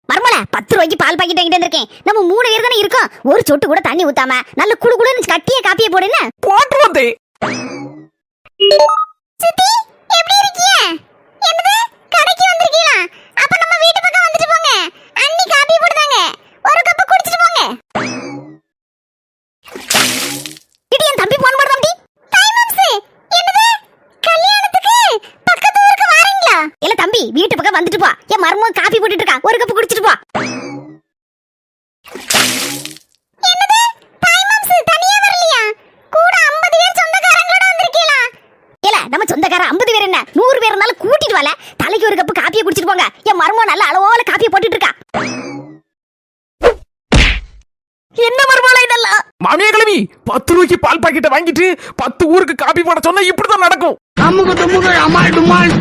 மர்மல 10 ரூபாய்க்கு பால் பாக்கெட் வாங்கிட்டு வந்திருக்கேன். நம்ம 3 பேர் தானே இருக்கோம். ஒரு சொட்டு கூட தண்ணி ஊத்தாம நல்ல குளு குளுன்னு கட்டிய காப்பியை போடுன்னு போட்டு வந்தே. சித்தி எப்படி இருக்கீங்க? என்னது கடைக்கு வந்திருக்கீங்களா? அப்ப நம்ம வீட்டு பக்கம் வந்துட்டு போங்க. அண்ணி காப்பி போடுதாங்க. ஒரு கப் குடிச்சிட்டு போங்க. இடி என் தம்பி போன் போடு தம்பி. தாய் மாம்சே என்னது கல்யாணத்துக்கு பக்கத்து ஊருக்கு வாரீங்களா? இல்ல தம்பி வீட்டு பக்கம் வந்துட்டு போ. என் மர்மம் காப்பி போட்டுட்டு இருக்கா. ஒரு கப் குடிச்சிட்டு போ. என்னது தாய் மாம்சே தனியா வரலையா? கூட 50 பேர் சொந்தக்காரங்களோட வந்திருக்கீங்களா? இல்ல நம்ம சொந்தக்கார 50 பேர் என்ன 100 பேர் இருந்தாலும் கூட்டிட்டு வரல. தலைக்கு ஒரு கப் காப்பியை குடிச்சிட்டு போங்க. என் மர்மம் நல்ல அளவோல காப்பியை போட்டுட்டு இருக்கா. என்ன மர்மம் இதெல்லாம்? மாமியா கிளவி 10 ரூபாய்க்கு பால் பாக்கெட்டை வாங்கிட்டு 10 ஊருக்கு காப்பி போட சொன்னா இப்படிதான் நடக்கும். அம்முக்கு தும்முக்கு அம்மாள் டும்மாள்.